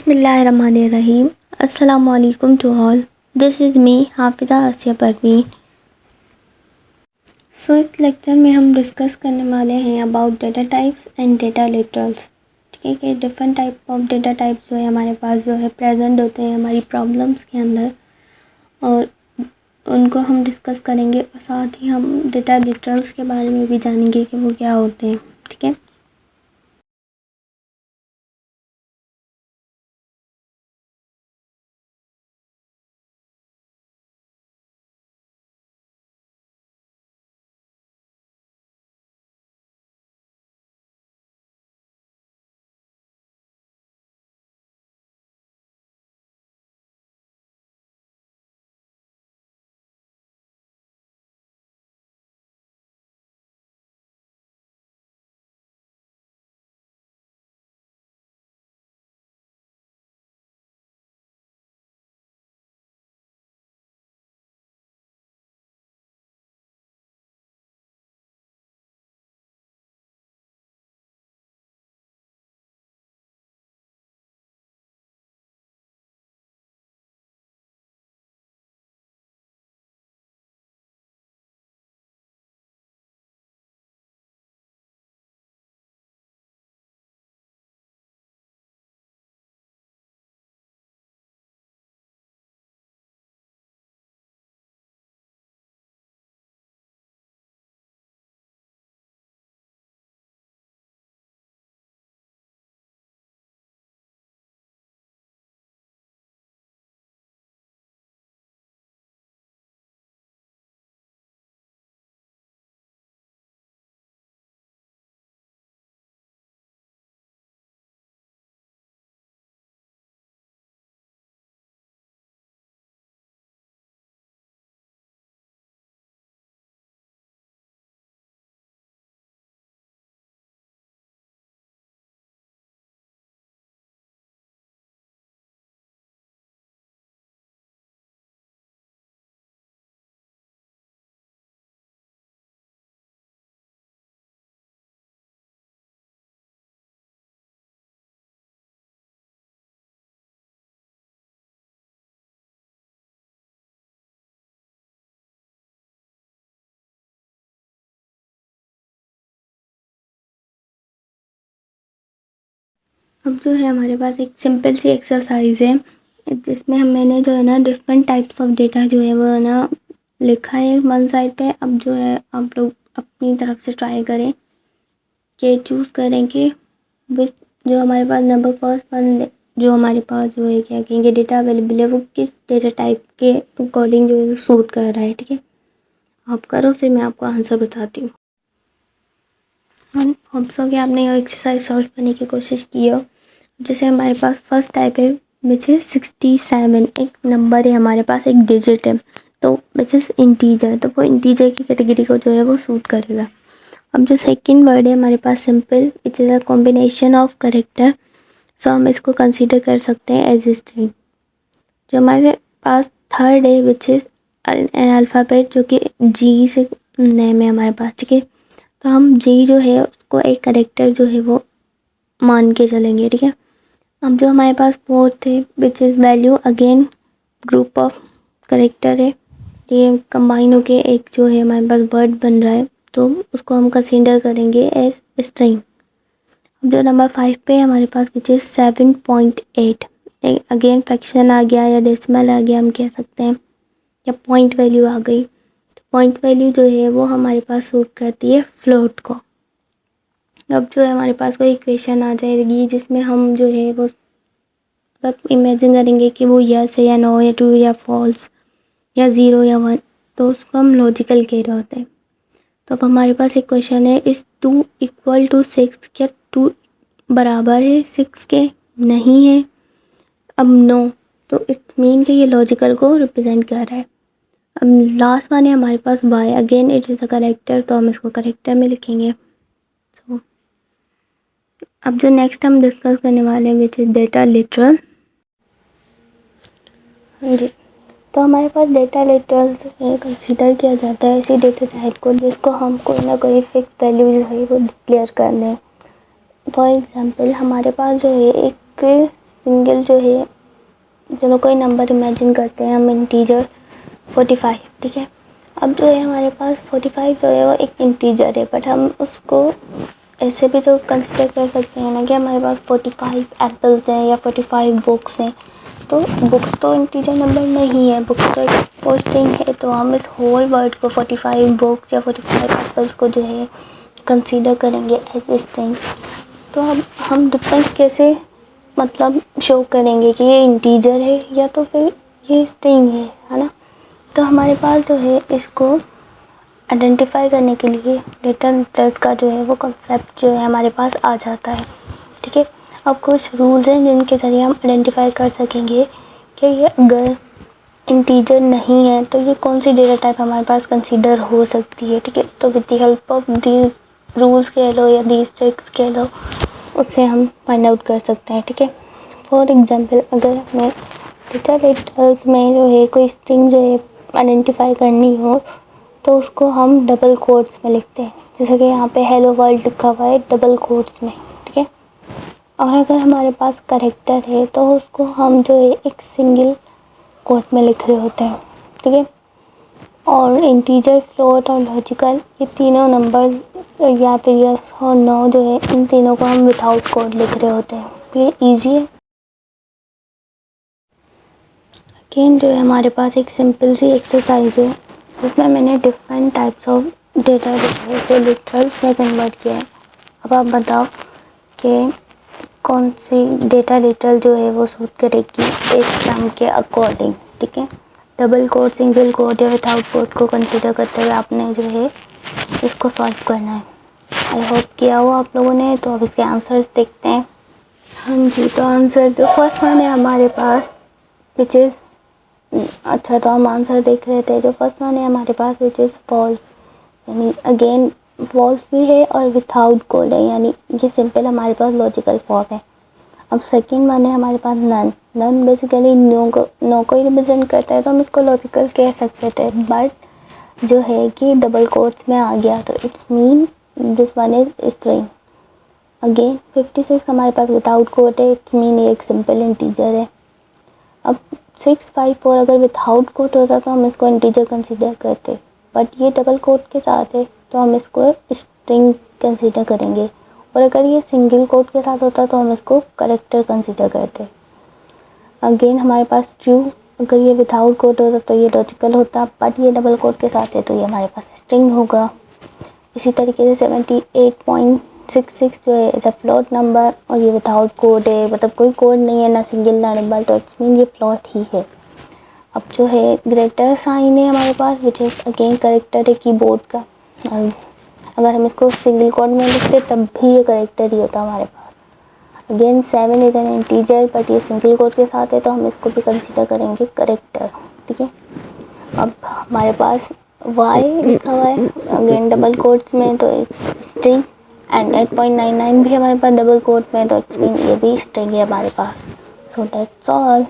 बिस्मिल्लाहिर्रहमानिर्रहीम। अस्सलामुअलैकुम to all. This is me Hafiza Asia Parveen. इस लेक्चर में हम डिस्कस करने वाले हैं about data types and data literals. ठीक है कि different type of data types जो है हमारे पास जो है प्रेजेंट होते हैं हमारी प्रॉब्लम्स के अंदर, और उनको हम डिस्कस करेंगे और साथ ही हम डेटा लिटरल्स के बारे में भी जानेंगे कि वो क्या होते हैं। ठीक है। अब जो है हमारे पास एक सिंपल सी एक्सरसाइज है जिसमें मैंने जो है ना डिफरेंट टाइप्स ऑफ डेटा जो है वो है ना लिखा है वन साइड पे। अब जो है आप लोग अपनी तरफ से ट्राई करें कि चूज़ करें कि विच जो हमारे पास नंबर फर्स्ट वन जो हमारे पास जो है क्या कहेंगे डेटा अवेलेबल है वो किस डेटा टाइप के अकॉर्डिंग जो है सूट कर रहा है। ठीक है, आप करो फिर मैं आपको आंसर बताती हूँ। होप सो कि आपने ये एक्सरसाइज सॉल्व करने की कोशिश की हो। जैसे हमारे पास फर्स्ट टाइप है विच इज़ 67। एक नंबर है हमारे पास, एक डिजिट है तो विच इज़ इंटीजर, तो वो इंटीजर की कैटेगरी को जो है वो सूट करेगा। अब जो सेकंड वर्ड है हमारे पास simple, it is a combination of character, so हम इसको कंसीडर कर सकते हैं एज ए स्ट्रिंग। जो हमारे पास थर्ड है विच इज़ एन अल्फ़ाबेट जो कि जी से नेम है हमारे पास। ठीक है, तो हम जी जो है उसको एक करेक्टर जो है वो मान के चलेंगे। ठीक है, अब जो हमारे पास फोर्थ है which is value, again group of character है, ये कंबाइन होके एक जो है हमारे पास वर्ड बन रहा है तो उसको हम कंसीडर करेंगे एज स्ट्रिंग। अब जो नंबर 5 पे हमारे पास विच इज़ 7.8, अगेन फ्रैक्शन आ गया या डेसिमल आ गया हम कह सकते हैं, या पॉइंट वैल्यू आ गई। तो पॉइंट वैल्यू जो है वो हमारे पास सूट करती है फ्लोट को। अब जो है हमारे पास कोई इक्वेशन आ जाएगी जिसमें हम जो है वो मतलब इमेजिन करेंगे कि वो यस है या नो या ट्रू या फॉल्स या ज़ीरो या वन, तो उसको हम लॉजिकल कह रहे होते हैं। तो अब हमारे पास एक क्वेश्चन है, इज़ 2 इक्वल टू 6, क्या 2 बराबर है 6 के? नहीं है। अब नो, तो इट मीन कि ये लॉजिकल को रिप्रेजेंट कर रहा है। अब लास्ट वन है हमारे पास Y, again it is a character तो हम इसको करेक्टर में लिखेंगे। सो अब जो नेक्स्ट हम डिस्कस करने वाले हैं विच इज़ डेटा लिटरल। हाँ जी, तो हमारे पास डेटा लिटरल जो है कंसीडर किया जाता है ऐसी डेटा टाइप को जिसको हम कोई ना कोई फिक्स वैल्यू जो है वो डिक्लेयर कर दें। फॉर एग्जांपल हमारे पास जो है एक सिंगल जो है, चलो कोई नंबर इमेजिन करते हैं हम, इंटीजर 45, ठीक है। अब जो है हमारे पास 45 जो है वो एक इंटीजर है, बट हम उसको ऐसे भी तो कंसिडर कर सकते हैं ना कि हमारे पास 45 एप्पल्स हैं या 45 बुक्स हैं। तो बुक्स तो इंटीजर नंबर नहीं है, बुक्स तो एक पोस्टिंग है, तो हम इस होल वर्ड को 45 बुक्स या 45 एप्पल्स को जो है कंसीडर करेंगे एज ए स्ट्रिंग। तो अब हम डिफरेंस कैसे मतलब शो करेंगे कि ये इंटीजर है या तो फिर ये स्ट्रिंग है ना। तो हमारे पास जो है इसको आइडेंटिफाई करने के लिए डेटा लिटरल्स का जो है वो कॉन्सेप्ट जो है हमारे पास आ जाता है, ठीक है। अब कुछ रूल्स हैं जिनके ज़रिए हम आइडेंटिफाई कर सकेंगे कि ये अगर इंटीजर नहीं है तो ये कौन सी डेटा टाइप हमारे पास कंसीडर हो सकती है, ठीक है। तो with the help of the rules कह लो या दी ट्रिक्स कह लो, उससे हम फाइंड आउट कर सकते हैं, ठीक है। फॉर एग्जांपल अगर हमें डेटा लिटरल्स में जो है कोई स्ट्रिंग जो है आइडेंटिफाई करनी हो तो उसको हम डबल कोट्स में लिखते हैं, जैसे कि यहाँ पे हेलो वर्ल्ड लिखा हुआ है डबल कोट्स में, ठीक है। और अगर हमारे पास कैरेक्टर है तो उसको हम जो है एक सिंगल कोट में लिख रहे होते हैं, ठीक है। और इंटीजर, फ्लोट और लॉजिकल ये तीनों नंबर या फिर यस और नो जो है इन तीनों को हम विदाउट कोड लिख रहे होते हैं। ये ईजी है। अगेन जो है हमारे पास एक सिंपल सी एक्सरसाइज है जिसमें मैंने डिफरेंट टाइप्स ऑफ डेटा जो है उसे लिटरल्स में कन्वर्ट किया है। अब आप बताओ कि कौन सी डेटा लिटरल जो है वो सूट करेगी इस टर्म के अकॉर्डिंग, ठीक है। डबल कोड, सिंगल कोड या विदाउट कोड को कंसीडर करते हुए आपने जो है इसको सॉल्व करना है। आई होप किया हो आप लोगों ने। तो अब इसके आंसर्स देखते हैं। हाँ जी, तो आंसर जो फर्स्ट वन है हमारे पास विच इज़, अच्छा तो हम आंसर देख रहे थे। जो फर्स्ट वन है हमारे पास विच इज़ फॉल्स, यानी अगेन फॉल्स भी है और विदाउट कोड है, यानी ये सिंपल हमारे पास लॉजिकल फॉर्म है। अब सेकंड वन है हमारे पास नन। नन बेसिकली नो को ही रिप्रेजेंट करता है, तो हम इसको लॉजिकल कह सकते थे, बट जो है कि डबल कोट्स में आ गया तो it's mean this one is string. Again 56 हमारे पास विदाउट कोड है, इट्स मीन ये एक सिंपल इंटीजर है। अब 654 अगर विदाउट कोट होता तो हम इसको इंटीजर कंसीडर करते, बट ये डबल कोट के साथ है तो हम इसको स्ट्रिंग कंसीडर करेंगे। और अगर ये सिंगल कोट के साथ होता तो हम इसको कैरेक्टर कंसीडर करते। अगेन हमारे पास ट्रू, अगर ये विदाउट कोट होता तो ये लॉजिकल होता, बट ये डबल कोट के साथ है तो ये हमारे पास स्ट्रिंग होगा। इसी तरीके से 78.66 जो है एज अ फ्लोट नंबर और ये विदाउट कोड है, मतलब कोई कोड नहीं है, ना सिंगल ना डबल, तो इट्स मीन ये फ्लोट ही है। अब जो है ग्रेटर साइन है हमारे पास विच इज़ अगेन करेक्टर है कीबोर्ड का, और अगर हम इसको सिंगल कोड में लिखते तब भी ये करेक्टर ही होता हमारे पास। Again 7 is an integer but ये सिंगल कोड के साथ है तो हम इसको भी कंसीडर करेंगे करेक्टर, ठीक है। अब हमारे पास y लिखा हुआ है अगेन डबल कोट्स में तो स्ट्रिंग, एंड 8.99 भी हमारे पास डबल कोट में तो इट्स मीन ये भी स्ट्रिंग है हमारे पास। So that's all.